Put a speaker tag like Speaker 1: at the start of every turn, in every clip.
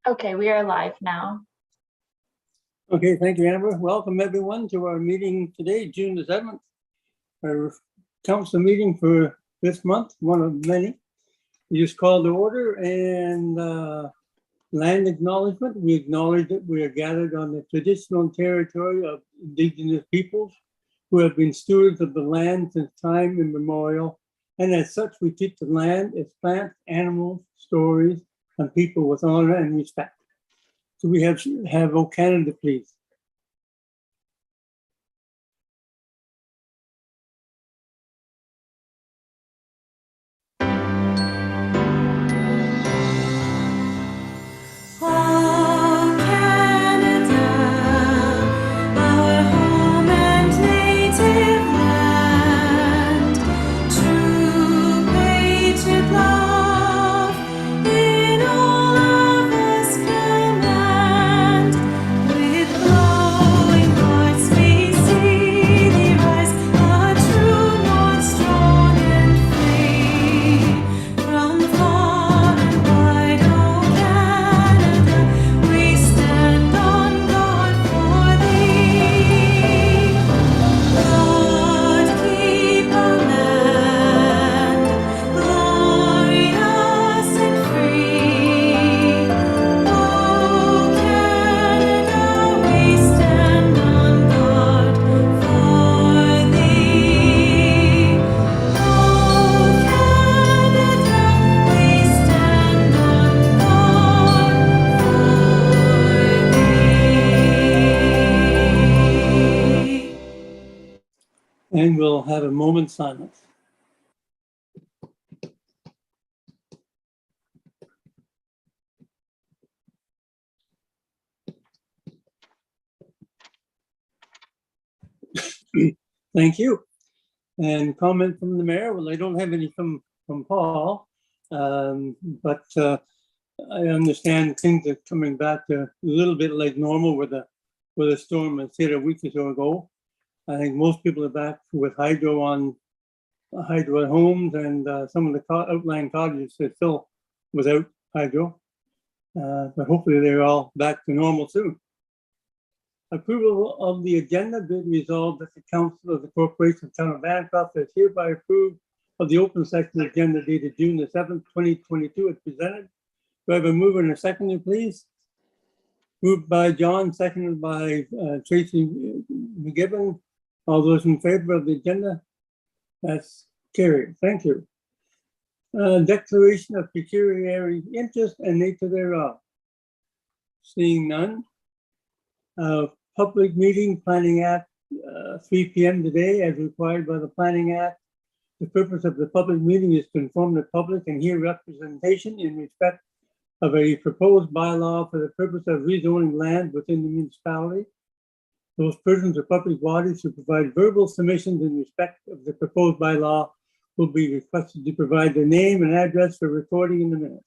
Speaker 1: Okay, we are live now.
Speaker 2: Okay, thank you, Amber. Welcome everyone to our meeting today, June the 7th. Our council meeting for this month, one of many. We just called to order and land acknowledgement. We acknowledge that we are gathered on the traditional territory of Indigenous peoples who have been stewards of the land since time immemorial. And as such, we treat the land, its plants, animals, stories, and people with honor and respect. So we have O Canada, please. And we'll have a moment's silence. Thank you. And comment from the mayor? Well, I don't have any from Paul, but I understand things are coming back to a little bit like normal with the storm that hit a week or so ago. I think most people are back with hydro at homes, and some of the outlying cottages are still without hydro. But hopefully they're all back to normal soon. Approval of the agenda. Be resolved that the Council of the Corporation of Town of Bancroft has hereby approved of the open session agenda dated June the 7th, 2022 as presented. Do I have a mover and a seconder, please? Moved by John, seconded by Tracy McGibbon. All those in favor of the agenda? That's carried. Thank you. Declaration of pecuniary interest and nature thereof. Seeing none. Public meeting Planning Act, 3 p.m. today as required by the Planning Act. The purpose of the public meeting is to inform the public and hear representation in respect of a proposed bylaw for the purpose of rezoning land within the municipality. Those persons or public bodies who provide verbal submissions in respect of the proposed bylaw will be requested to provide their name and address for recording in the minutes.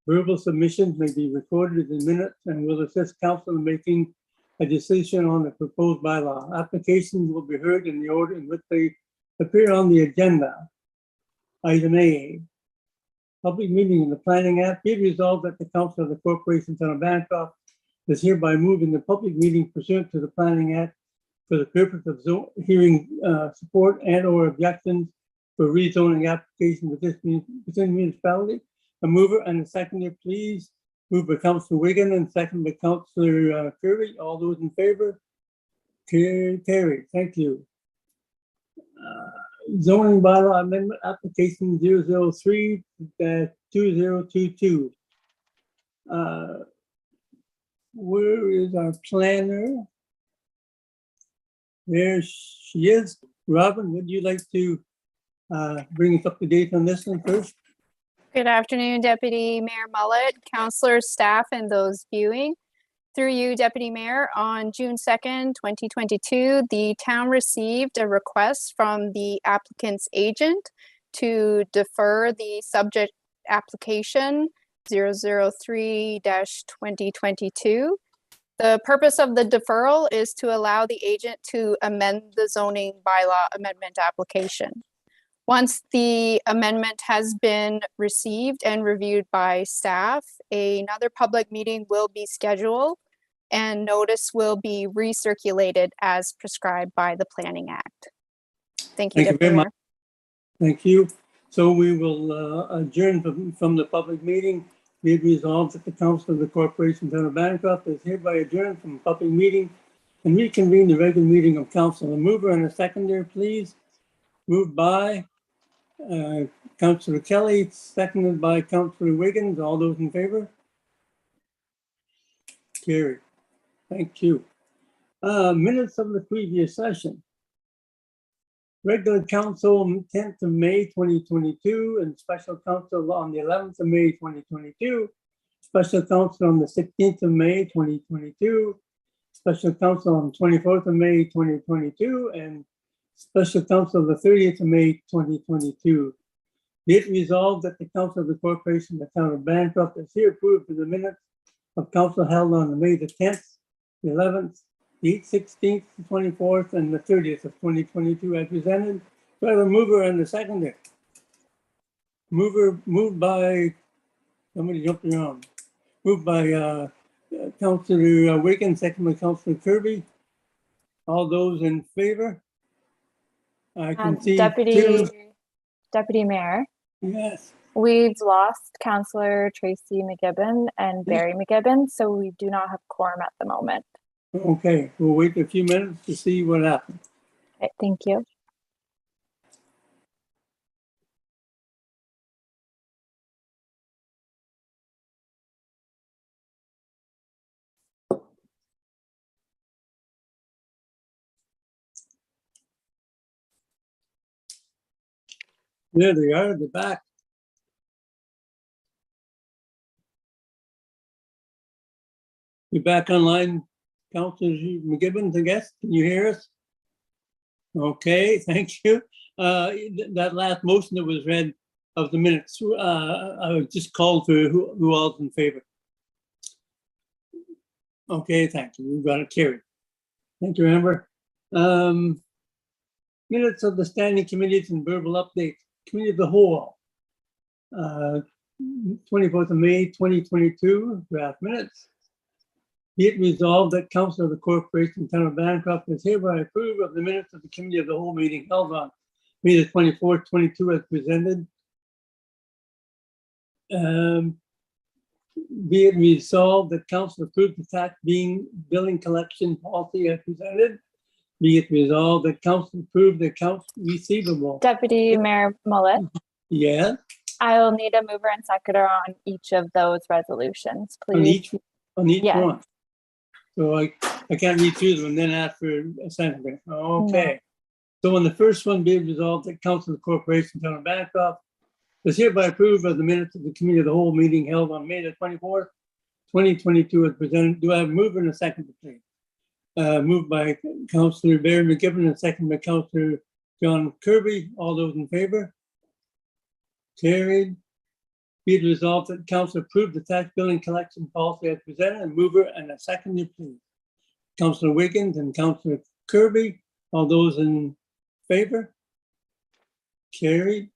Speaker 2: Verbal submissions may be recorded in minutes and will assist council in making a decision on the proposed bylaw. Applications will be heard in the order in which they appear on the agenda. Item A, public meeting in the Planning Act. Be resolved that the Council of the Corporation of Town of Bancroft is hereby moving the public meeting pursuant to the Planning Act for the purpose of hearing support and or objections for rezoning application within the municipality. A mover and a seconder, please. Moved by Councillor Wiggin and second by Councillor Curry. All those in favor? Carried. Thank you. Zoning bylaw amendment application 003-2022. Where is our planner? There she is. Robin, would you like to bring us up to date on this one first?
Speaker 3: Good afternoon, Deputy Mayor Mullet, councillors, staff, and those viewing. Through you, Deputy Mayor, on June 2nd, 2022, the town received a request from the applicant's agent to defer the subject application 003-2022. The purpose of the deferral is to allow the agent to amend the zoning bylaw amendment application. Once the amendment has been received and reviewed by staff, another public meeting will be scheduled and notice will be recirculated as prescribed by the Planning Act. Thank you,
Speaker 2: Thank you
Speaker 3: Deputy
Speaker 2: very
Speaker 3: Mayor.
Speaker 2: much. Thank you. So we will adjourn from the public meeting. Be it resolved that the Council of the Corporation Town of Bancroft is hereby adjourned from public meeting and reconvene the regular meeting of council. A mover and a seconder, please. Moved by Councillor Kelly, seconded by Councillor Wiggins. All those in favor? Carried. Thank you. Minutes of the previous session. Regular council on 10th of May 2022 and special council on the 11th of May 2022. Special council on the 16th of May 2022. Special council on 24th of May 2022 and special council the 30th of May 2022. Be it resolved that the Council of the Corporation of the Town of Bancroft is here approved for the minutes of council held on May the 10th, the 11th, the 16th, the 24th, and the 30th of 2022 as presented. Do I have a mover and a seconder? Moved by, somebody jumped around. Moved by Councillor Wiggins, second by Councillor Kirby. All those in favor? I can see two.
Speaker 1: Deputy Mayor,
Speaker 2: Yes.
Speaker 1: we've lost Councillor Tracy McGibbon and Barry McGibbon, so we do not have quorum at the moment.
Speaker 2: Okay, we'll wait a few minutes to see what happens.
Speaker 1: Okay, thank you.
Speaker 2: There they are, they're back. You're back online, Councillor McGibbon, I guess. Can you hear us? Okay, thank you. That last motion that was read of the minutes, I would just call for who all's in favor. Okay, thank you. We've got it carried. Thank you, Amber. Minutes of the standing committees and verbal updates. Committee of the Whole. 24th of May 2022, draft minutes. Be it resolved that Council of the Corporation Town of Bancroft is hereby approve of the minutes of the Committee of the Whole meeting held on May the 24th, 22 as presented. Be it resolved that Council approve the tax billing collection policy as presented. Be it resolved that Council approve the accounts receivable.
Speaker 1: Deputy Mayor Mullet,
Speaker 2: Yeah,
Speaker 1: I will need a mover and seconder on each of those resolutions, please.
Speaker 2: on each
Speaker 1: Yes.
Speaker 2: one. So I can't read through them and then ask for a seconder. Okay. So on the first one, be it resolved that Council of the Corporation Town of Bancroft is hereby approved of the minutes of the Committee of the Whole meeting held on May the 24th, 2022 as presented. Do I have a mover and a seconder, please? Moved by Councillor Barry McGibbon and second by Councillor John Kirby. All those in favor? Carried. Be it resolved that Council approved the tax billing collection policy as presented. A mover and a seconder, please. Councillor Wiggins and Councillor Kirby. All those in favor? Carried.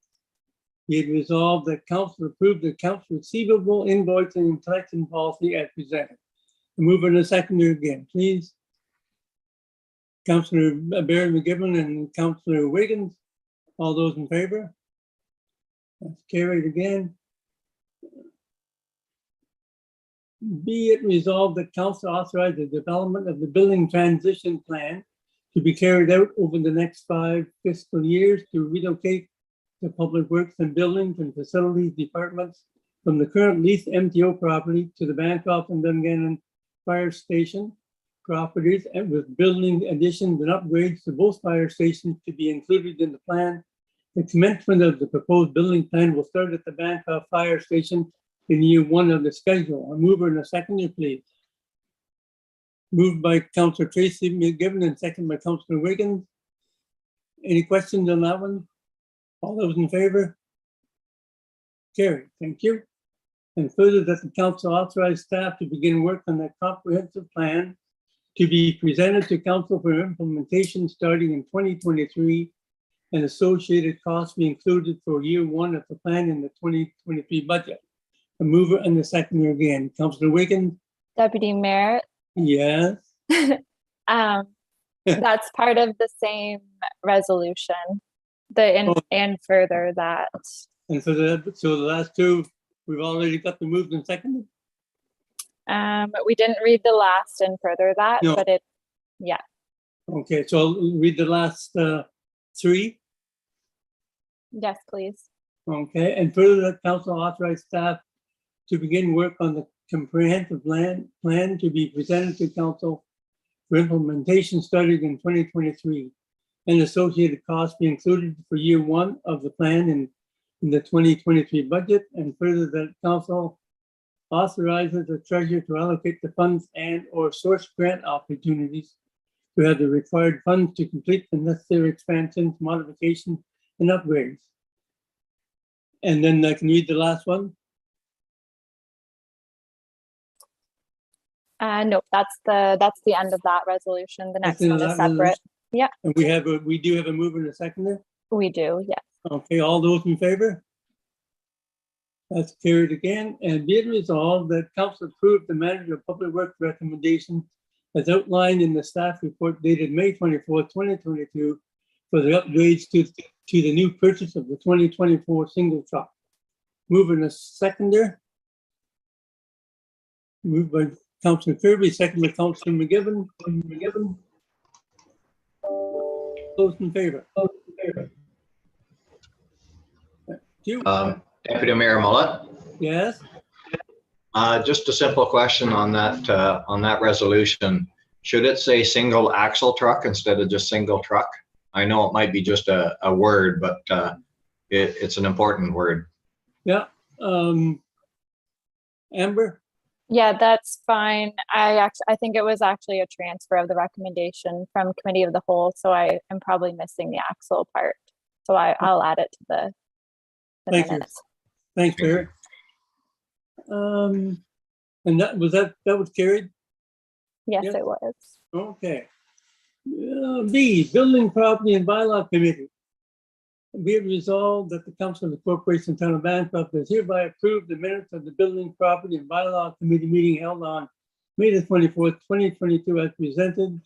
Speaker 2: Be it resolved that Council approved the accounts receivable, invoicing, and collection policy as presented. A mover and a seconder again, please. Councillor Barry McGibbon and Councillor Wiggins. All those in favor? That's carried again. Be it resolved that Council authorize the development of the building transition plan to be carried out over the next 5 fiscal years to relocate the public works and buildings and facilities departments from the current leased MTO property to the Bancroft and Dungannon Fire Station properties, and with building additions and upgrades to both fire stations to be included in the plan. The commencement of the proposed building plan will start at the Bancroft Fire Station in year 1 of the schedule. A mover and a seconder, please. Moved by Councillor Tracy McGibbon and second by Councillor Wiggins. Any questions on that one? All those in favor? Carried. Thank you. And further, that the Council authorize staff to begin work on that comprehensive plan to be presented to Council for implementation starting in 2023 and associated costs be included for year one of the plan in the 2023 budget. A mover and a seconder again. Councillor Wiggin?
Speaker 1: Deputy Mayor,
Speaker 2: Yes.
Speaker 1: that's part of the same resolution. And further that.
Speaker 2: And so the last two, we've already got the moved and seconded?
Speaker 1: We didn't read the last and further that,
Speaker 2: No.
Speaker 1: but yeah.
Speaker 2: Okay, so I'll read the last three.
Speaker 1: Yes, please.
Speaker 2: Okay, and further that council authorize staff to begin work on the comprehensive plan to be presented to council for implementation starting in 2023, and associated costs be included for year one of the plan in the 2023 budget, and further that council authorizes the treasurer to allocate the funds and or source grant opportunities to have the required funds to complete the necessary expansions, modifications, and upgrades. And then I can read the last one.
Speaker 1: No, that's the end of that resolution. The next
Speaker 2: That's the
Speaker 1: one
Speaker 2: end
Speaker 1: is
Speaker 2: of that
Speaker 1: separate. Yeah,
Speaker 2: And we do have a mover and a seconder.
Speaker 1: we do. Yeah.
Speaker 2: Okay, all those in favor? That's carried again, and be it resolved that council approve the manager of public works recommendation as outlined in the staff report dated May 24th, 2022 for the upgrades to the new purchase of the 2024 single truck. Moving a seconder. Moved by Councillor Kirby, second by Councillor McGibbon. Those in favor? Thank you.
Speaker 4: Deputy Mayor Mullet,
Speaker 2: Yes,
Speaker 4: just a simple question on that resolution. Should it say single axle truck instead of just single truck? I know it might be just a word, but it's an important word.
Speaker 2: yeah. Amber?
Speaker 1: Yeah, that's fine. I think it was actually a transfer of the recommendation from committee of the whole, so I am probably missing the axle part. So I'll add it to the
Speaker 2: Thank you.
Speaker 1: minutes.
Speaker 2: Thanks, Barry. And that was carried?
Speaker 1: Yes,
Speaker 2: Yes.
Speaker 1: it was.
Speaker 2: Okay. B, Building Property and Bylaw Committee. Be it resolved that the Council of the Corporation Town of Bancroft has hereby approved the minutes of the Building Property and Bylaw Committee meeting held on May the 24th, 2022 as presented.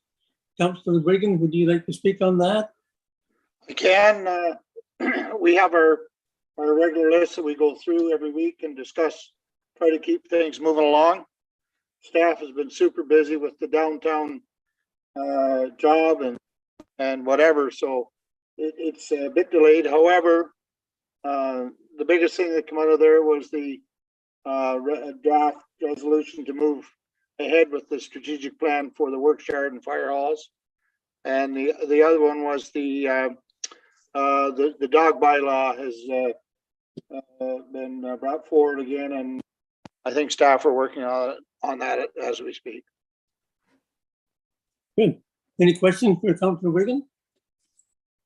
Speaker 2: Councilor Wiggin, would you like to speak on that?
Speaker 5: I can. We have our regular list that we go through every week and discuss, try to keep things moving along. Staff has been super busy with the downtown job and whatever, so it's a bit delayed. However, the biggest thing that came out of there was the draft resolution to move ahead with the strategic plan for the works yard and fire halls. And the other one was the dog bylaw has been brought forward again, and I think staff are working on that as we speak.
Speaker 2: Good. Any questions for Councilor Wiggin?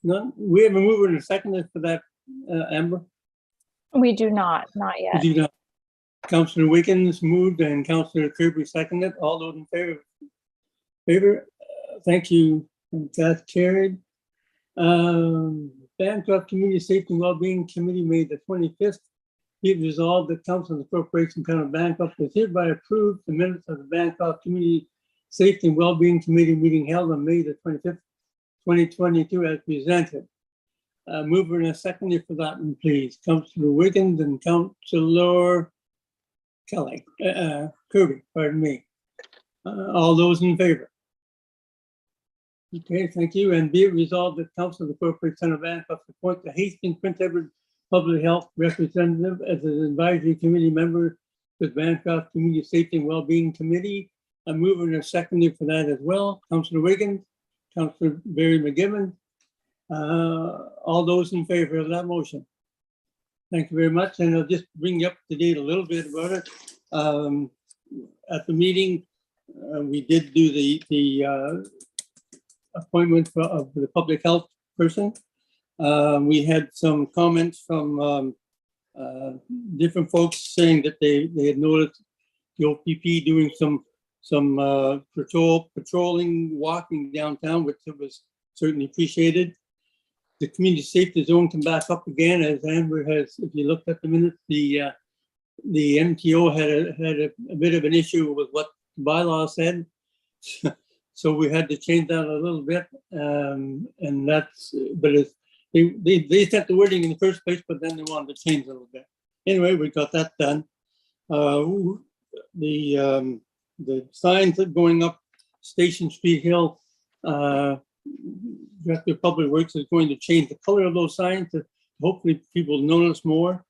Speaker 2: None? We have a mover and a seconder for that, Amber?
Speaker 1: We do not yet.
Speaker 2: You do not. Councilor Wiggins moved and Councilor Kirby seconded. All those in favor? Thank you. That's carried. Bancroft Community Safety and Wellbeing Committee made the 25th. Be it resolved that Council of the Corporation Town of Bancroft has hereby approved the minutes of the Bancroft Community Safety and Wellbeing Committee meeting held on May the 25th, 2022 as presented. Mover and a seconder for that one, please. Councilor Wiggins and Councilor Kelly, Kirby, pardon me. All those in favor? Okay, thank you. And be it resolved that Council of the Corporation Town of Bancroft appoint the Hastings Prince Edward Public Health Representative as an advisory committee member with Bancroft Community Safety and Wellbeing Committee. A mover and a seconder for that as well. Councilor Wiggins, Councilor Barry McGibbon. All those in favor of that motion? Thank you very much. And I'll just bring you up to date a little bit about it. At the meeting, we did do the appointment of the public health person. We had some comments from different folks saying that they had noticed the OPP doing some patrolling, walking downtown, which was certainly appreciated. the community safety zone come back up again, as Amber has, if you looked at the minutes, the MTO had a bit of an issue with what the bylaw said. So we had to change that a little bit. And that's, but it's, they set the wording in the first place, but then they wanted to change a little bit. Anyway, we got that done. The signs that going up Station Street Hill, Director of Public Works is going to change the color of those signs to hopefully people notice more.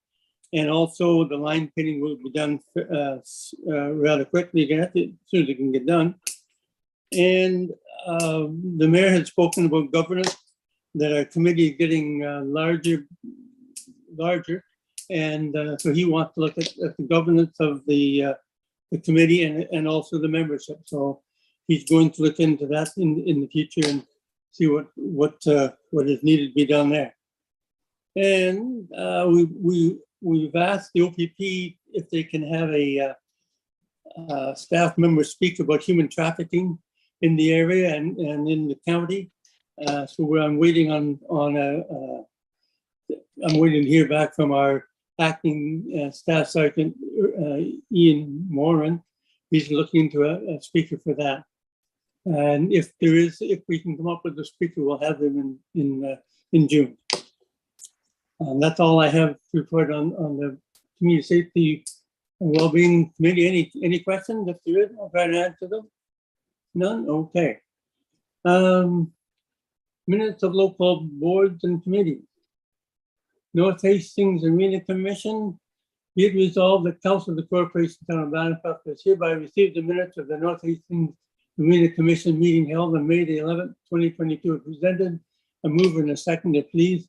Speaker 2: And also the line painting will be done rather quickly again, as soon as it can get done. And the mayor had spoken about governance, that our committee is getting larger. And so he wants to look at the governance of the committee and also the membership. So he's going to look into that in the future and see what is needed to be done there. And we've asked the OPP if they can have a staff member speak about human trafficking in the area and in the county. So I'm waiting I'm waiting to hear back from our acting Staff Sergeant Ian Moran. He's looking into a speaker for that. And if we can come up with a speaker, we'll have them in June. And that's all I have to report on the Community Safety and Wellbeing Committee. Any questions? If there is, I'll try to answer them. None? Okay. Minutes of local boards and committees. North Hastings Arena Commission. Be it resolved that Council of the Corporation Town of Bancroft has hereby received the minutes of the North Hastings Arena Commission meeting held on May the 11th, 2022 as presented. A mover and a seconder, please.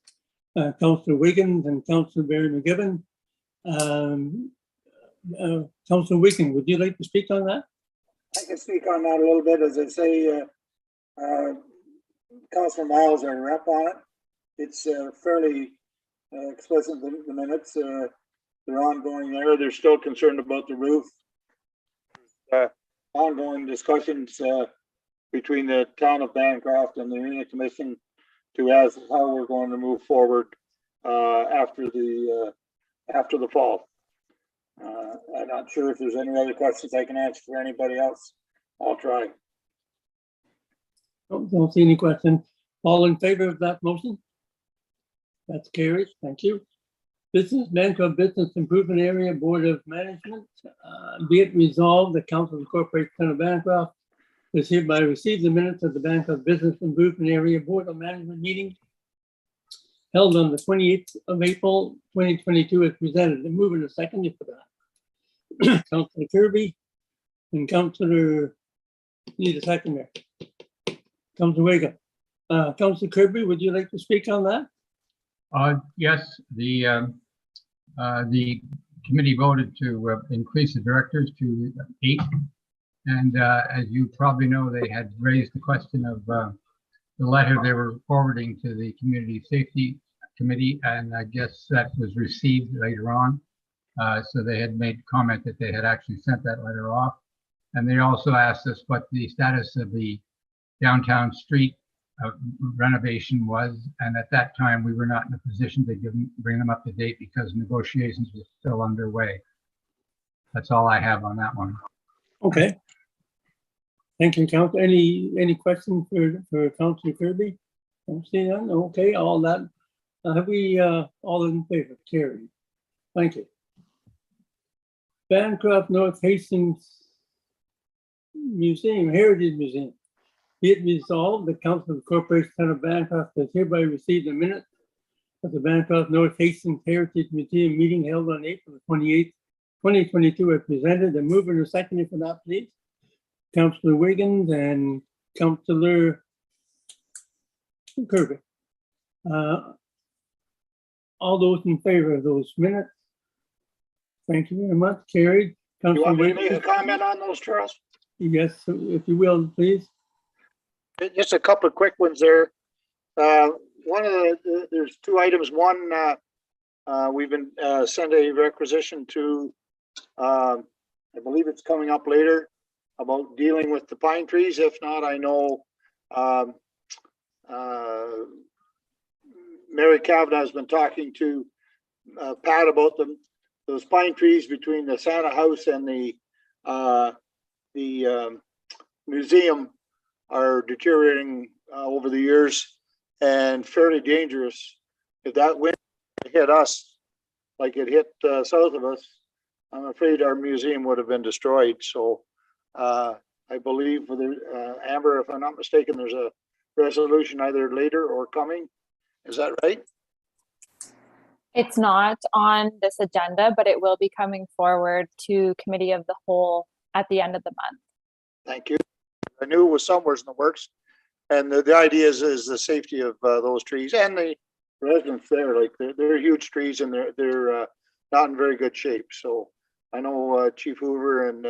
Speaker 2: Councillor Wiggins and Councillor Barry McGibbon. Councillor Wiggins, would you like to speak on that?
Speaker 5: I can speak on that a little bit. As I say, Councillor Miles, our rep on it. It's fairly explicit, the minutes. They're ongoing there. They're still concerned about the roof. Ongoing discussions between the town of Bancroft and the Arena Commission to ask how we're going to move forward after the fall. I'm not sure if there's any other questions I can answer for anybody else. I'll try.
Speaker 2: Don't see any questions. All in favor of that motion? That's carried. Thank you. Bancroft Business Improvement Area Board of Management. Be it resolved, the Council of the Corporation Town of Bancroft is hereby receive the minutes of the Bancroft Business Improvement Area Board of Management meeting held on the 28th of April, 2022 as presented. And moving a second for that. Councillor Kirby and Councillor, need a second there. Councillor Wiggum. Councillor Kirby, would you like to speak on that?
Speaker 6: Yes, the committee voted to increase the directors to 8. And as you probably know, they had raised the question of the letter they were forwarding to the Community Safety Committee, and I guess that was received later on. So they had made comment that they had actually sent that letter off. And they also asked us what the status of the downtown street renovation was, and at that time we were not in a position to bring them up to date because negotiations were still underway. That's all I have on that one.
Speaker 2: Okay. Thank you, Councillor. Any questions for Councillor Kirby? Don't see none. Okay, all that. Have we all in favor? Carried. Thank you. Bancroft North Hastings Museum, Heritage Museum. Be it resolved, the Council of the Corporation Town of Bancroft has hereby received the minutes of the Bancroft North Hastings Heritage Museum meeting held on April 28th, 2022 as presented. And moving and seconding for that, please. Councillor Wiggins and Councillor Kirby. All those in favor of those minutes? Thank you very much. Carried.
Speaker 5: You want me to make a comment on those, Charles?
Speaker 2: Yes, if you will, please.
Speaker 5: Just a couple of quick ones there. One of there's 2 items. One, we've been sent a requisition to, I believe it's coming up later, about dealing with the pine trees. If not, I know Mary Kavanagh has been talking to Pat about those pine trees between the Santa House and the museum are deteriorating over the years and fairly dangerous. If that wind hit us like it hit south of us, I'm afraid our museum would have been destroyed. So I believe, Amber, if I'm not mistaken, there's a resolution either later or coming. Is that right?
Speaker 1: It's not on this agenda, but it will be coming forward to Committee of the Whole at the end of the month.
Speaker 5: Thank you. I knew it was somewhere in the works. And the idea is the safety of those trees and the residents there. Like they're huge trees and they're not in very good shape. So I know Chief Hoover and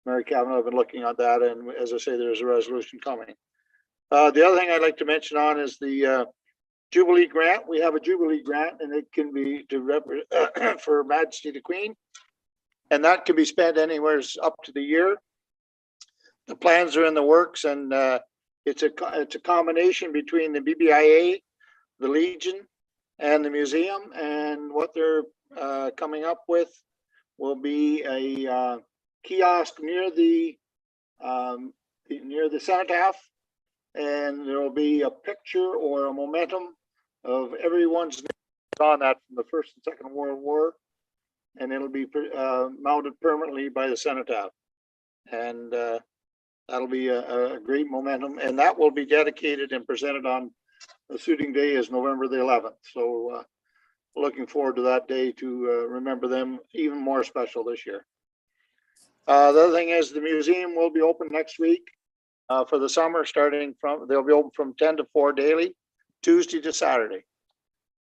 Speaker 5: Mary Kavanagh have been looking at that. And as I say, there's a resolution coming. The other thing I'd like to mention on is the Jubilee Grant. We have a Jubilee Grant, and it can be for Majesty the Queen, and that can be spent anywhere up to the year. The plans are in the works, and it's a combination between the BBIA, the Legion, and the museum. And what they're coming up with will be a kiosk near the cenotaph, and there will be a picture or a momentum of everyone's name on that from the First and Second World War, and it'll be mounted permanently by the cenotaph, and that'll be a great momentum, and that will be dedicated and presented on the shooting day is November the 11th. So looking forward to that day to remember them even more special this year. The other thing is the museum will be open next week. For the summer, they'll be open from 10 to 4 daily, Tuesday to Saturday.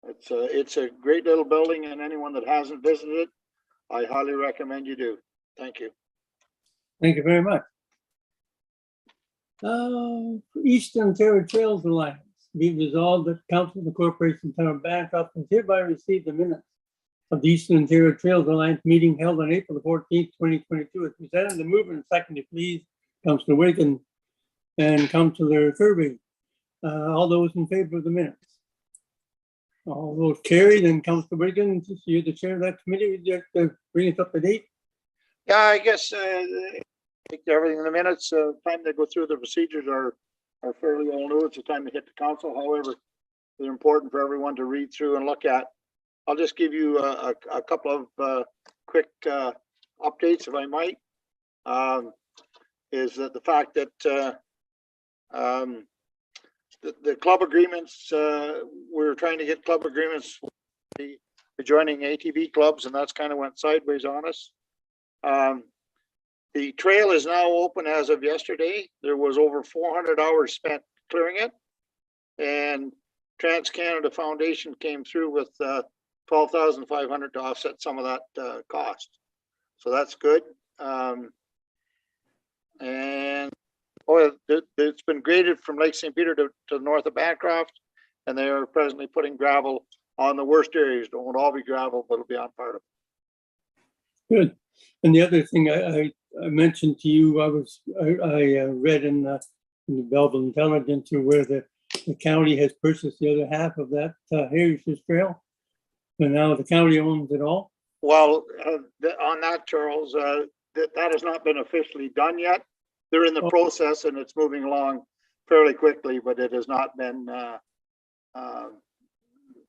Speaker 5: It's a great little building, and anyone that hasn't visited it, I highly recommend you do. Thank you.
Speaker 2: Thank you very much. Eastern Ontario Trails Alliance, be resolved that Council of the Corporation Town of Bancroft has hereby received the minutes of the Eastern Ontario Trails Alliance meeting held on April the 14th, 2022. As presented, the mover and seconded, please, Councillor Wiggin and Councillor Kirby. All those in favor of the minutes? All those carried. And Councillor Wiggin, since you're the chair of that committee, would you like to bring us up to date?
Speaker 5: Yeah, I guess take everything in the minutes. Time to go through the procedures are fairly well known. It's a time to hit the council. However, they're important for everyone to read through and look at. I'll just give you a couple of quick updates, if I might. Is that the fact that the club agreements, we're trying to get club agreements with the adjoining ATV clubs, and that's kind of went sideways on us. The trail is now open as of yesterday. There was over 400 hours spent clearing it, and Trans-Canada Foundation came through with $12,500 to offset some of that cost. So that's good. And it's been graded from Lake St. Peter to the north of Bancroft, and they are presently putting gravel on the worst areas. It won't all be gravel, but it'll be on part of it.
Speaker 2: Good. And the other thing I mentioned to you, I read in the Belleville Intelligence where the county has purchased the other half of that Heritage Trail, and now the county owns it all.
Speaker 5: Well, on that, Charles, that has not been officially done yet. They're in the process, and it's moving along fairly quickly, but it has not been.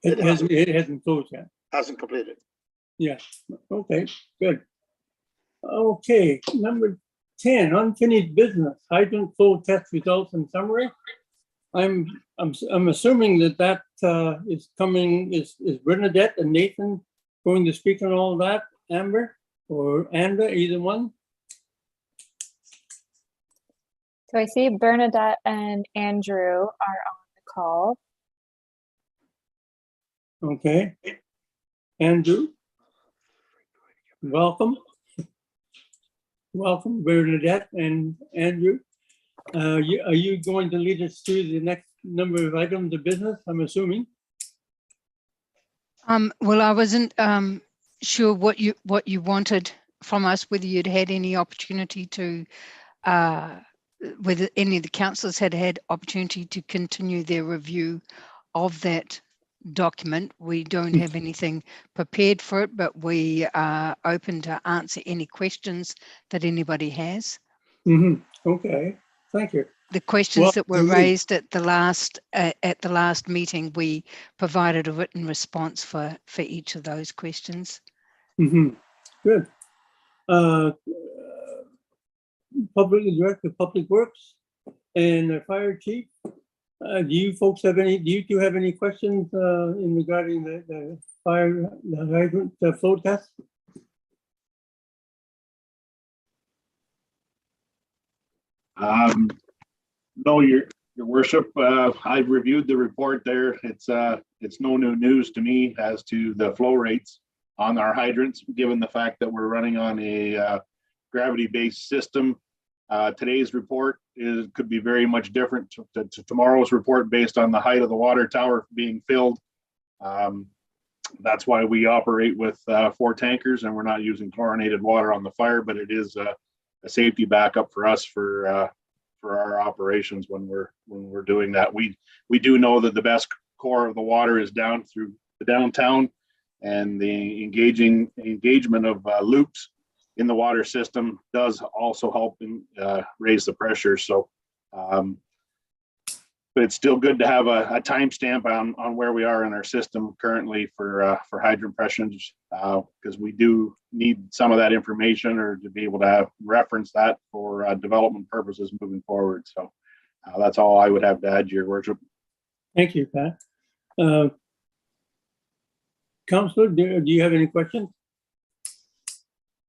Speaker 5: It
Speaker 2: hasn't closed yet.
Speaker 5: Hasn't completed.
Speaker 2: Yeah. Okay. Good. Okay. Number 10, unfinished business. Hydrant flow test results and summary. I'm assuming that is coming. Is Bernadette and Nathan going to speak on all that? Amber or Anda, either one?
Speaker 1: So I see Bernadette and Andrew are on the call.
Speaker 2: Okay. Andrew, welcome. Welcome, Bernadette and Andrew. Are you going to lead us through the next number of items of business, I'm assuming?
Speaker 7: Well, I wasn't sure what you wanted from us, whether you'd had any opportunity to whether any of the councillors had opportunity to continue their review of that document. We don't have anything prepared for it, but we are open to answer any questions that anybody has.
Speaker 2: Okay, thank you.
Speaker 7: The questions
Speaker 2: Well,
Speaker 7: that were raised at the last meeting, we provided a written response for each of those questions.
Speaker 2: Good. Public Director of Public Works and the Fire Chief. Do you folks have any? Do you two have any questions in regarding the fire, the hydrant flow test?
Speaker 8: No, your worship, I've reviewed the report there. It's no new news to me as to the flow rates on our hydrants, given the fact that we're running on a gravity-based system. Today's report could be very much different to tomorrow's report based on the height of the water tower being filled. That's why we operate with 4 tankers, and we're not using chlorinated water on the fire, but it is a safety backup for us for our operations when we're doing that. We do know that the best core of the water is down through the downtown, and the engagement of loops in the water system does also help raise the pressure. So, but it's still good to have a timestamp on where we are in our system currently for hydrant pressures, because we do need some of that information or to be able to reference that for development purposes moving forward. So that's all I would have to add, Your Worship.
Speaker 2: Thank you, Pat. Councillor, do you have any questions?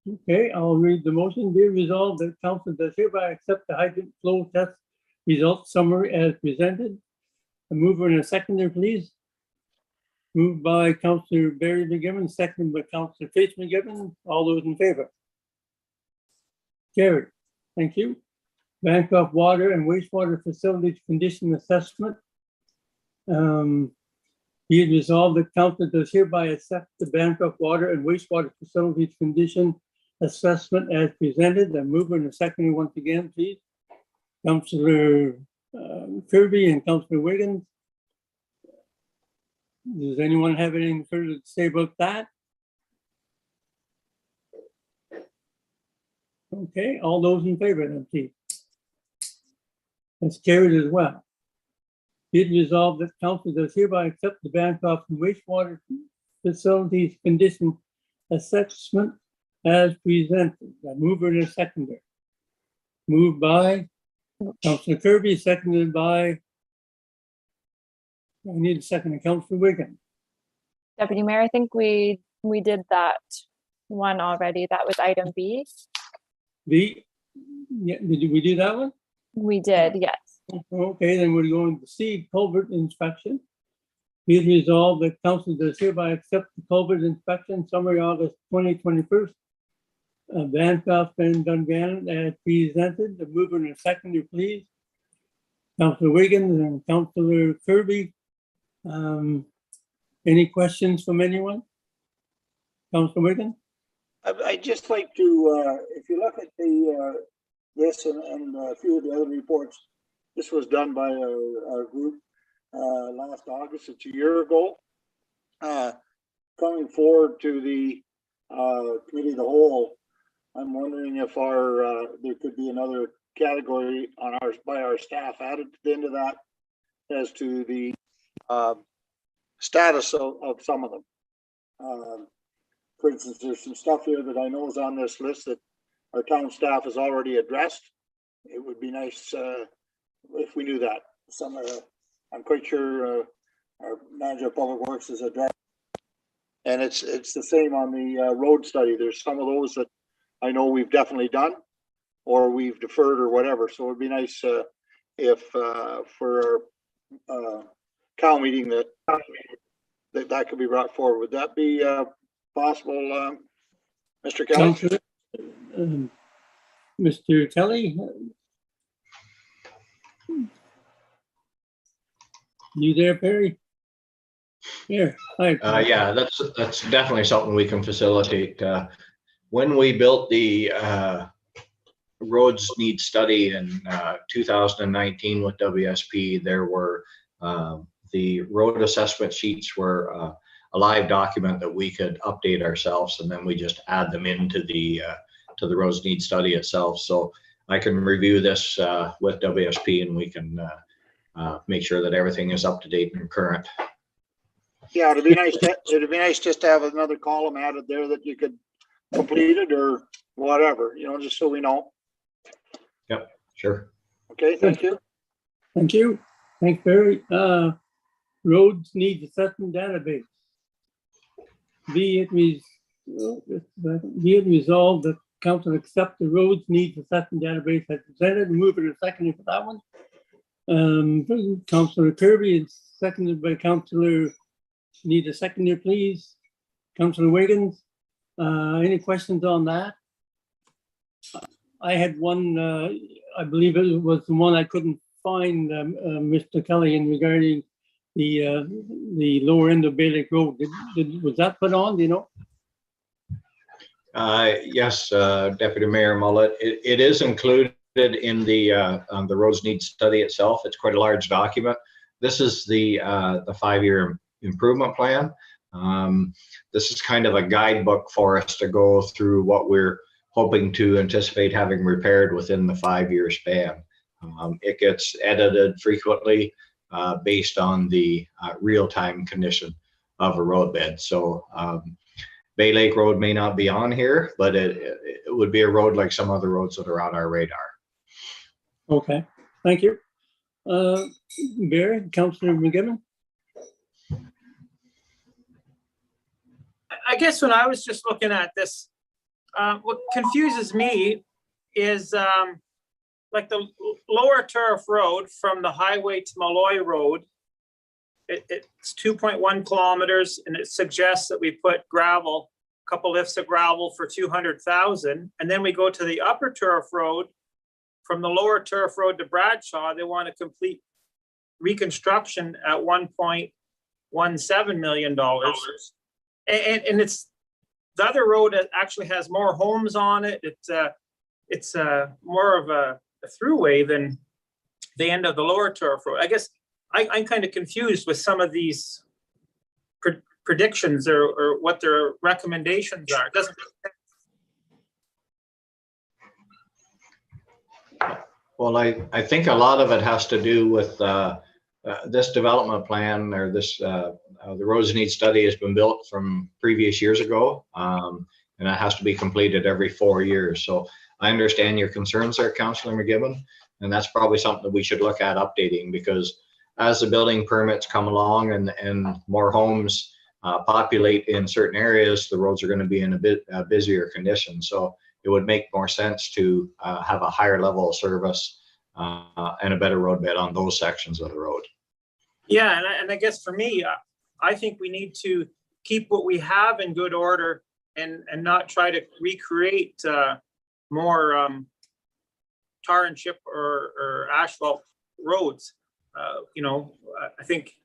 Speaker 2: Okay, I'll read the motion. Be resolved that council does hereby accept the hydrant flow test results summary as presented. A mover and a seconder, please. Moved by Councillor Barry McGibbon, seconded by Councillor Faith McGibbon. All those in favor? Carried. Thank you. Bancroft Water and Wastewater Facilities Condition Assessment. Be it resolved that council does hereby accept the Bancroft Water and Wastewater Facilities Condition Assessment as presented. A mover and a seconder once again, please. Councillor Kirby and Councillor Wiggins. Does anyone have anything further to say about that? Okay, all those in favor then, please. That's carried as well. Be it resolved that council does hereby accept the Bancroft and Wastewater Facilities Condition Assessment as presented. A mover and a seconder. Moved by Councillor Kirby, seconded by, I need a second, Councillor Wiggins.
Speaker 1: Deputy Mayor, I think we did that one already. That was item B.
Speaker 2: B, yeah, did we do that one?
Speaker 1: We did, yes.
Speaker 2: Okay, then we're going to C, culvert inspection. Be it resolved that council does hereby accept the culvert inspection summary August 2021. Bancroft and Dungannon as presented. The mover and a seconder, please. Councillor Wiggins and Councillor Kirby. Any questions from anyone? Councillor Wiggins?
Speaker 5: I'd just like to, if you look at the this and a few of the other reports, this was done by our group last August. It's a year ago. Coming forward to the committee of the whole, I'm wondering if there could be another category on by our staff added to the end of that as to the status of some of them. For instance, there's some stuff here that I know is on this list that our town staff has already addressed. It would be nice if we knew that. I'm quite sure our manager of public works has addressed, and it's the same on the road study. There's some of those that I know we've definitely done, or we've deferred, or whatever. So it'd be nice if for our cow meeting that could be brought forward. Would that be possible, Mr. Kelly?
Speaker 2: Mr. Kelly? You there, Perry? Here. Hi.
Speaker 4: Yeah, that's definitely something we can facilitate. When we built the roads need study in 2019 with WSP, there were the road assessment sheets were a live document that we could update ourselves, and then we just add them into the roads need study itself. So I can review this with WSP, and we can make sure that everything is up to date and current.
Speaker 5: Yeah, it'd be nice. It'd be nice just to have another column added there that you could complete it or whatever, you know, just so we know.
Speaker 4: Yep, sure.
Speaker 5: Okay, thank you.
Speaker 2: Thank you. Thanks, Barry. Roads Needs Assessment Database. Be it resolved that council accept the Roads Needs Assessment Database as presented. Move it and second for that one. Councillor Kirby is seconded by Councillor. Need a seconder, please. Councillor Wiggins. Any questions on that? I had one. I believe it was the one I couldn't find, Mr. Kelly, in regarding the lower end of Bay Lake Road. Was that put on? Do you know?
Speaker 4: Yes, Deputy Mayor Mullet. It is included in the roads need study itself. It's quite a large document. This is the 5-year improvement plan. This is kind of a guidebook for us to go through what we're hoping to anticipate having repaired within the 5-year span. It gets edited frequently based on the real-time condition of a roadbed. So Bay Lake Road may not be on here, but it would be a road like some other roads that are on our radar.
Speaker 2: Okay, thank you. Barry, Councillor McGibbon.
Speaker 9: I guess when I was just looking at this, what confuses me is like the lower turf road from the highway to Malloy Road. It's 2.1 kilometers, and it suggests that we put gravel, a couple lifts of gravel for 200,000. And then we go to the upper turf road from the lower turf road to Bradshaw. They want a complete reconstruction at $1.17 million. And it's the other road that actually has more homes on it. It's more of a throughway than the end of the lower turf road. I guess I'm kind of confused with some of these predictions or what their recommendations are. It doesn't.
Speaker 4: Well, I think a lot of it has to do with this development plan, or this the roads need study has been built from previous years ago, and it has to be completed every 4 years. So I understand your concerns there, Councillor McGibbon, and that's probably something that we should look at updating, because as the building permits come along and more homes populate in certain areas, the roads are going to be in a bit busier condition. So it would make more sense to have a higher level of service and a better roadbed on those sections of the road.
Speaker 9: Yeah, and I guess for me, I think we need to keep what we have in good order and not try to recreate more tar and chip or asphalt roads. You know, I think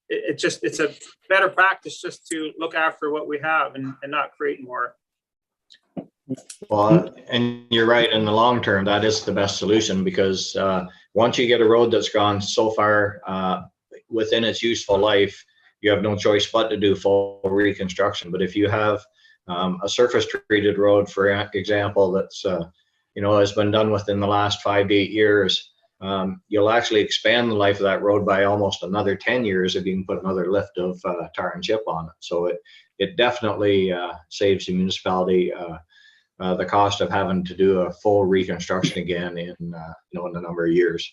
Speaker 9: it's a better practice just to look after what we have and not create more.
Speaker 4: Well, and you're right, in the long term, that is the best solution, because once you get a road that's gone so far within its useful life, you have no choice but to do full reconstruction. But if you have a surface treated road, for example, that's you know, has been done within the last 5 to 8 years, you'll actually expand the life of that road by almost another 10 years if you can put another lift of tar and chip on it. So it definitely saves the municipality the cost of having to do a full reconstruction again in you know, in a number of years.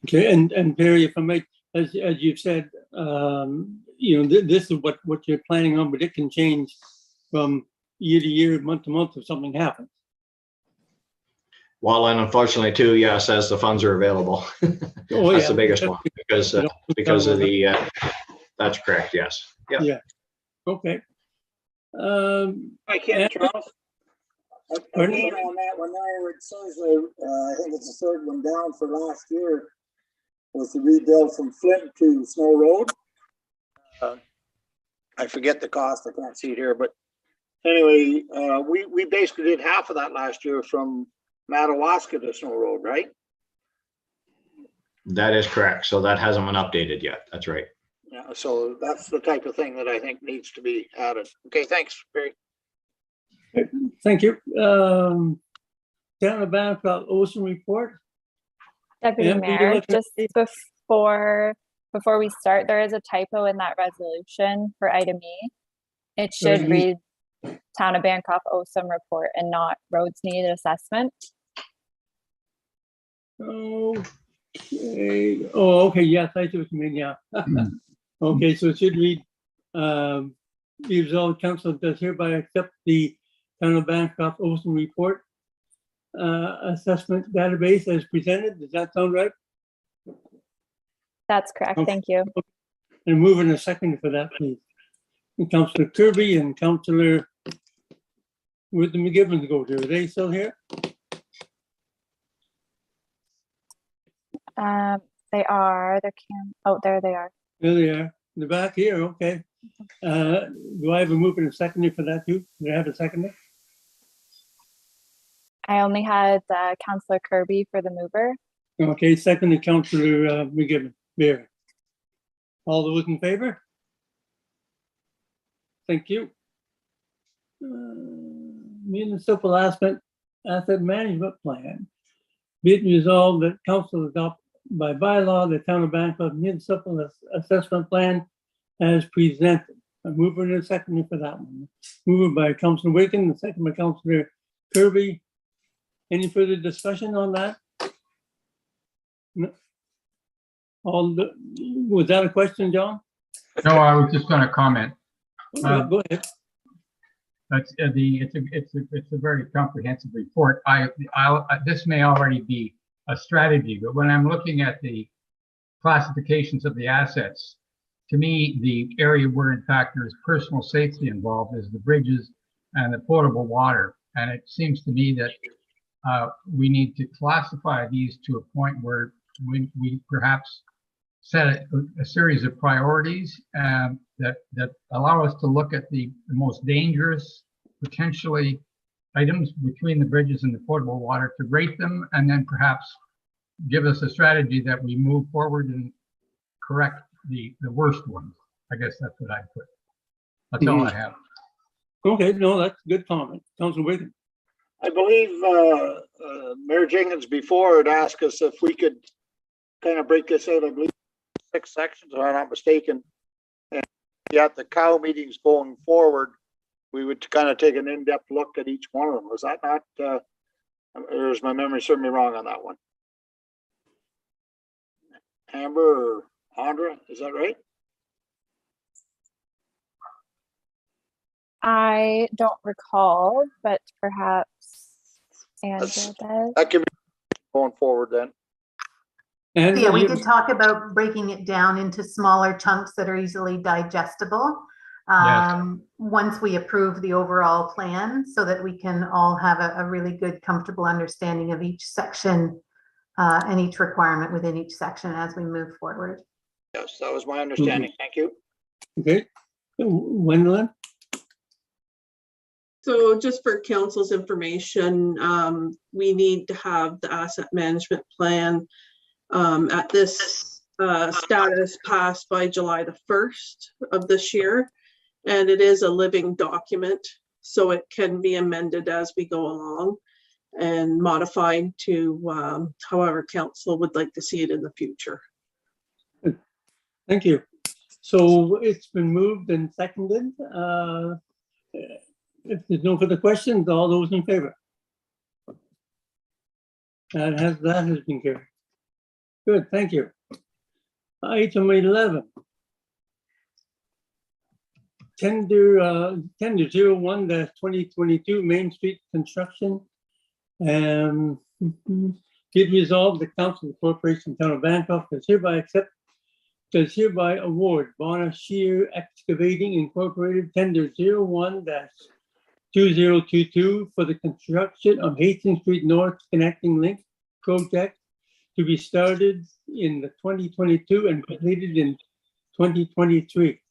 Speaker 2: Okay, and Barry, if I might, as you've said, you know, this is what you're planning on, but it can change from year to year, month to month, if something happens.
Speaker 4: Well, and unfortunately too, yes, as the funds are available.
Speaker 2: Oh,
Speaker 4: that's
Speaker 2: yeah.
Speaker 4: the biggest one, because of the, that's correct, yes. Yep.
Speaker 2: Yeah. Okay.
Speaker 5: I can't, Charles. Again, on that one there, it says, I think it's the third one down for last year, was the rebuild from Flint to Snow Road. I forget the cost, I can't see it here, but anyway, we basically did half of that last year from Madawaska to Snow Road, right?
Speaker 4: That is correct. So that hasn't been updated yet. That's right.
Speaker 5: Yeah, so that's the type of thing that I think needs to be added. Okay, thanks, Barry.
Speaker 2: Thank you. Town of Bancroft Ocean report.
Speaker 1: Deputy
Speaker 2: Em, are you
Speaker 1: Mayor,
Speaker 2: looking at
Speaker 1: just before we start, there is a typo in that resolution for item E. It should
Speaker 2: Item E.
Speaker 1: read Town of Bancroft OSUM report and not roads needed assessment.
Speaker 2: Okay. Oh, okay. Yes, I see what you mean. Yeah. Okay, so it should read, be resolved, council does hereby accept the Town of Bancroft Ocean report assessment database as presented. Does that sound right?
Speaker 1: That's correct.
Speaker 2: Okay.
Speaker 1: Thank you.
Speaker 2: And move in a second for that, please. And Councillor Kirby and Councillor, where'd the McGivens go to? Are they still here?
Speaker 1: They are, oh, there they are.
Speaker 2: There they are. In the back here, okay. Do I have a move in a second for that too? Do I have a second?
Speaker 1: I only had Councillor Kirby for the mover.
Speaker 2: Okay, second to Councillor McGivern. There. All those in favor? Thank you. Municipal asset management plan. Be it resolved that council adopt by bylaw the Town of Bancroft municipal assessment plan as presented. I'm moving in a second for that one. Moved by Councillor Wigan, and second by Councillor Kirby. Any further discussion on that? No. Was that a question, John?
Speaker 6: No, I was just going to comment.
Speaker 2: Go ahead.
Speaker 6: That's it's a very comprehensive report. This may already be a strategy, but when I'm looking at the classifications of the assets, to me, the area where in fact there's personal safety involved is the bridges and the potable water. And it seems to me that we need to classify these to a point where we perhaps set a series of priorities that allow us to look at the most dangerous potentially items between the bridges and the potable water, to rate them, and then perhaps give us a strategy that we move forward and correct the worst ones. I guess that's what I put. That's all I have.
Speaker 2: Okay, no, that's a good comment. Councilor Wigan.
Speaker 5: I believe Mayor Jenkins before had asked us if we could kind of break this out, I believe 6 sections, if I'm not mistaken. And yet the cow meetings going forward, we would kind of take an in-depth look at each one of them. Was that not, or is my memory serving me wrong on that one? Amber or Andra, is that right?
Speaker 1: I don't recall, but perhaps Andrea does.
Speaker 5: That can be going forward then.
Speaker 2: And
Speaker 10: Yeah, we did talk about breaking it down into smaller chunks that are easily digestible. Once we approve the overall plan, so that we can all have a really good, comfortable understanding of each section and each requirement within each section as we move forward.
Speaker 5: Yes, that was my understanding. Thank you.
Speaker 2: Okay, Gwendolyn.
Speaker 11: So just for council's information, we need to have the asset management plan at this status passed by July the 1st of this year. And it is a living document, so it can be amended as we go along and modified to however council would like to see it in the future.
Speaker 2: Thank you. So it's been moved and seconded. If there's no further questions, all those in favor? That has been carried. Good, thank you. Item 11. Tender 01-2022 Main Street construction. Be resolved, the Council of the Corporation Town of Bancroft does hereby award Bonner Shear Excavating Incorporated tender 01-2022 for the construction of Hastings Street North Connecting Link project to be started in the 2022 and completed in 2023.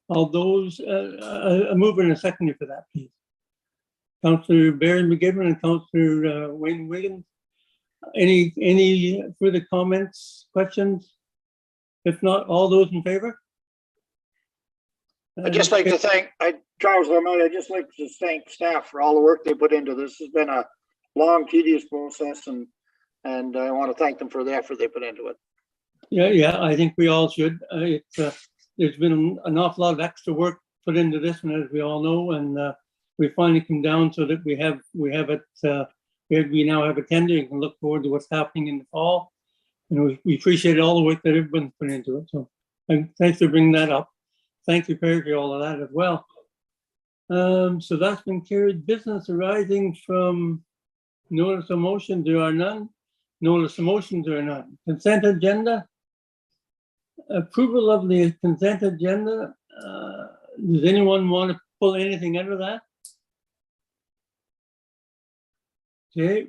Speaker 2: All those, a mover and a seconder for that, please. Councillor Barry McGivern and Councillor Wayne Wiggins. Any further comments, questions? If not, all those in favor?
Speaker 5: I'd just like to thank, Charles Lemay, I'd just like to thank staff for all the work they put into this. It's been a long, tedious process, and I want to thank them for the effort they put into it.
Speaker 2: Yeah, I think we all should. There's been an awful lot of extra work put into this one, as we all know, and we finally come down so that we now have a tender and can look forward to what's happening in the fall. And we appreciate all the work that everyone's put into it. So, and thanks for bringing that up. Thank you, Perry, for all of that as well. So that's been carried. Business arising from notice of motion, there are none. Notice of motion, there are none. Consent agenda. Approval of the consent agenda. Does anyone want to pull anything out of that? Okay.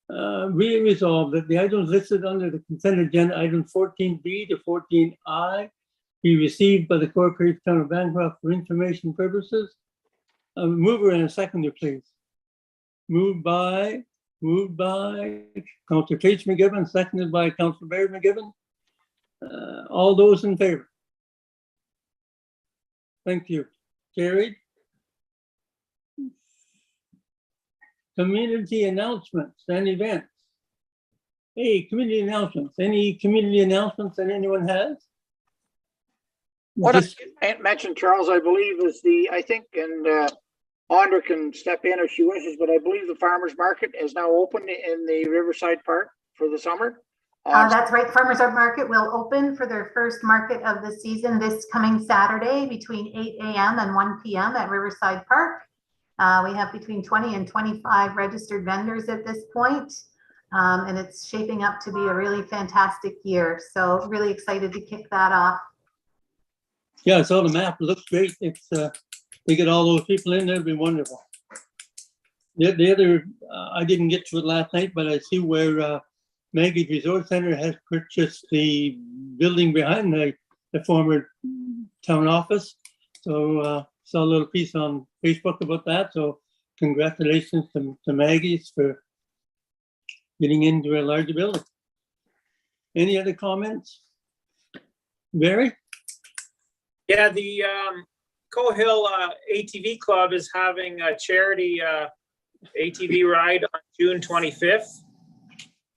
Speaker 2: Be resolved that the items listed under the consent agenda, items 14B to 14I, be received by the Corporation Town of Bancroft for information purposes. A mover and a seconder, please. Moved by Councillor Trace McGibbon, seconded by Councillor Barry McGibbon. All those in favor? Thank you. Carried. Community announcements and events. Hey, community announcements. Any community announcements that anyone has?
Speaker 5: What I mentioned, Charles, I believe is I think, and Andra can step in if she wishes, but I believe the farmers market is now open in the Riverside Park for the summer.
Speaker 10: That's right. Farmers Market will open for their first market of the season this coming Saturday between 8 a.m. and 1 p.m. at Riverside Park. We have between 20 and 25 registered vendors at this point, and it's shaping up to be a really fantastic year. So really excited to kick that off.
Speaker 2: Yeah, I saw the map. It looks great. It's they get all those people in there, it'd be wonderful. The other, I didn't get to it last night, but I see where Maggie's Resort Center has purchased the building behind the former town office. So saw a little piece on Facebook about that. So congratulations to Maggie's for getting into a larger building. Any other comments? Barry?
Speaker 9: Yeah, the Cohill ATV Club is having a charity ATV ride on June 25th.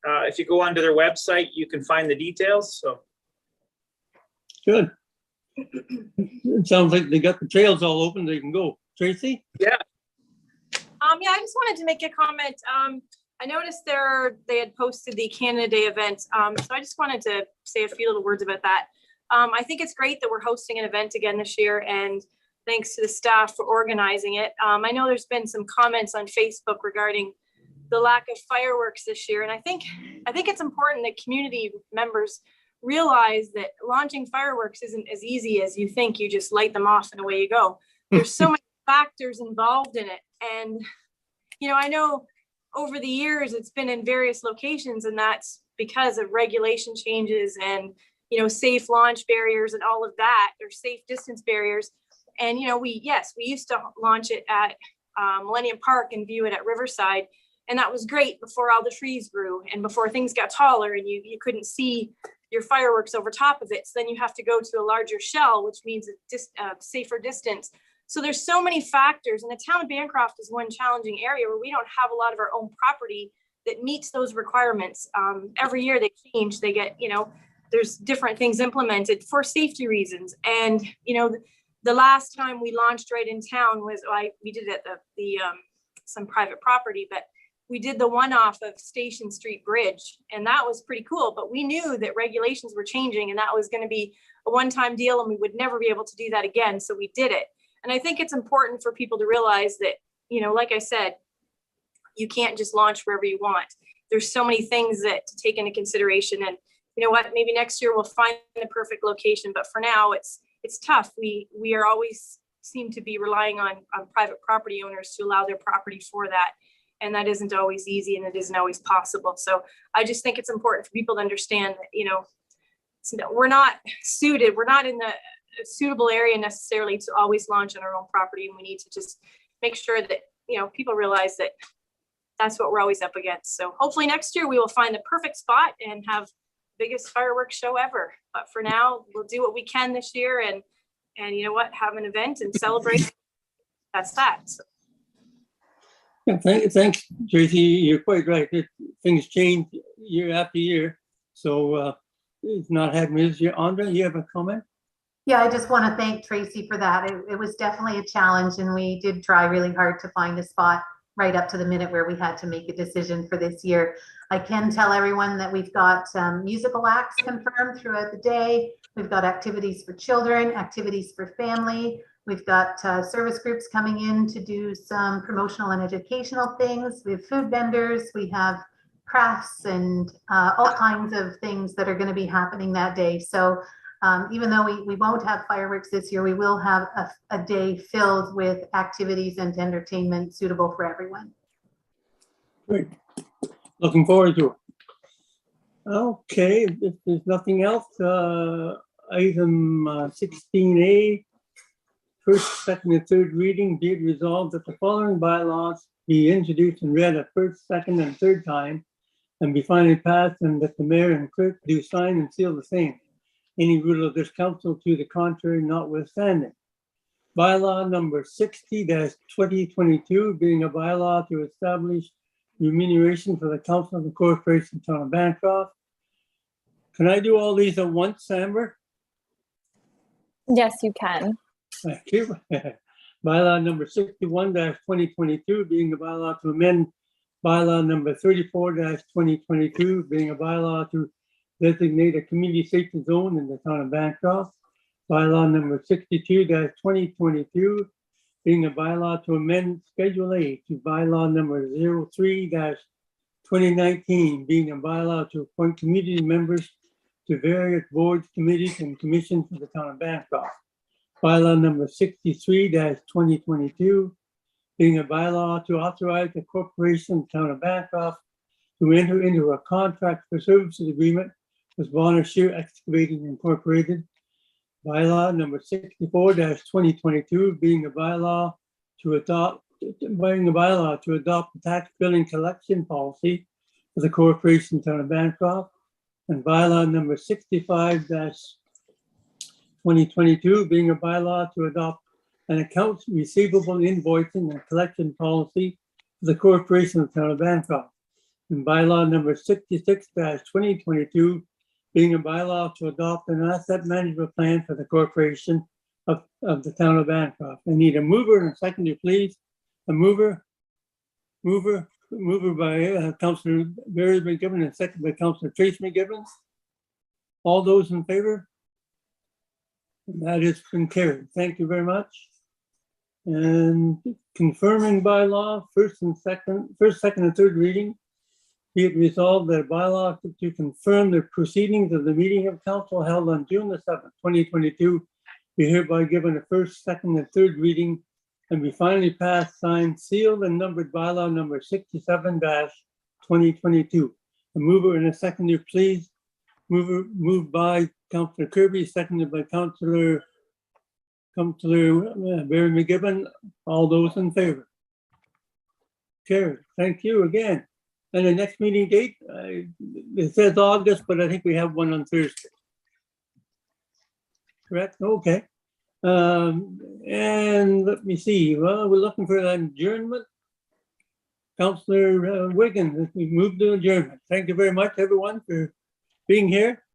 Speaker 9: If you go onto their website, you can find the details. So
Speaker 2: good. It sounds like they got the trails all open. They can go. Tracy?
Speaker 9: Yeah.
Speaker 12: Yeah, I just wanted to make a comment. I noticed they had posted the Canada Day event. So I just wanted to say a few little words about that. I think it's great that we're hosting an event again this year, and thanks to the staff for organizing it. I know there's been some comments on Facebook regarding the lack of fireworks this year, and I think it's important that community members realize that launching fireworks isn't as easy as you think. You just light them off and away you go. There's so many factors involved in it, and I know over the years it's been in various locations, and that's because of regulation changes and safe launch barriers and all of that, or safe distance barriers. And we used to launch it at Millennium Park and view it at Riverside, and that was great before all the trees grew and before things got taller and you couldn't see your fireworks over top of it. So then you have to go to a larger shell, which means a safer distance. So there's so many factors, and the town of Bancroft is one challenging area where we don't have a lot of our own property that meets those requirements. Every year they change, they get, there's different things implemented for safety reasons. And, the last time we launched right in town was, we did it at some private property, but we did the one-off of Station Street Bridge, and that was pretty cool. But we knew that regulations were changing, and that was going to be a one-time deal, and we would never be able to do that again. So we did it. And I think it's important for people to realize that, like I said, you can't just launch wherever you want. There's so many things that to take into consideration. And you know what, maybe next year we'll find the perfect location, but for now it's tough. We are always seem to be relying on private property owners to allow their property for that. And that isn't always easy, and it isn't always possible. So I just think it's important for people to understand that, we're not suited. We're not in the suitable area necessarily to always launch on our own property. And we need to just make sure that, people realize that that's what we're always up against. So hopefully next year we will find the perfect spot and have biggest fireworks show ever. But for now, we'll do what we can this year and you know what, have an event and celebrate. That's that. So,
Speaker 2: Yeah, thanks, Tracy. You're quite right. Things change year after year. So it's not happening this year. Andre, you have a comment?
Speaker 10: Yeah, I just want to thank Tracy for that. It was definitely a challenge, and we did try really hard to find a spot right up to the minute where we had to make a decision for this year. I can tell everyone that we've got musical acts confirmed throughout the day. We've got activities for children, activities for family. We've got service groups coming in to do some promotional and educational things. We have food vendors. We have crafts and all kinds of things that are going to be happening that day. So even though we won't have fireworks this year, we will have a day filled with activities and entertainment suitable for everyone.
Speaker 2: Great. Looking forward to it. Okay, if there's nothing else, item 16A, first, second, and third reading, be it resolved that the following bylaws be introduced and read a first, second, and third time, and be finally passed, and that the mayor and clerk do sign and seal the same. Any rule of this council to the contrary notwithstanding. Bylaw number 60-2022 being a bylaw to establish remuneration for the council of the corporation town of Bancroft. Can I do all these at once, Amber?
Speaker 1: Yes, you can.
Speaker 2: Thank you. Bylaw number 61-2022 being a bylaw to amend bylaw number 34-2022 being a bylaw to designate a community safety zone in the town of Bancroft. Bylaw number 62-2022 being a bylaw to amend Schedule A to bylaw number 03-2019 being a bylaw to appoint community members to various boards, committees, and commissions for the town of Bancroft. Bylaw number 63-2022 being a bylaw to authorize the corporation town of Bancroft to enter into a contract for services agreement with Bonner Shear Excavating Incorporated. Bylaw number 64-2022 being a bylaw to adopt the tax billing collection policy for the corporation town of Bancroft. And bylaw number 65-2022 being a bylaw to adopt an accounts receivable invoicing and collection policy for the corporation of town of Bancroft. And bylaw number 66-2022 being a bylaw to adopt an asset management plan for the corporation of the town of Bancroft. I need a mover and a seconder, please. A mover by Councillor Barry McGibbon and second by Councillor Trace McGibbon. All those in favor? And that has been carried. Thank you very much. And confirming bylaw, first, second, and third reading. Be it resolved that a bylaw to confirm the proceedings of the meeting of council held on June the 7th, 2022, be hereby given a first, second, and third reading and be finally passed, signed, sealed, and numbered bylaw number 67-2022. A mover and a seconder, please. Moved by Councillor Kirby, seconded by Councillor Barry McGibbon. All those in favor? Carried. Thank you again. And the next meeting date, it says August, but I think we have one on Thursday. Correct? Okay. And let me see. Well, we're looking for an adjournment. Councillor Wiggins, we moved to adjournment. Thank you very much, everyone, for being here.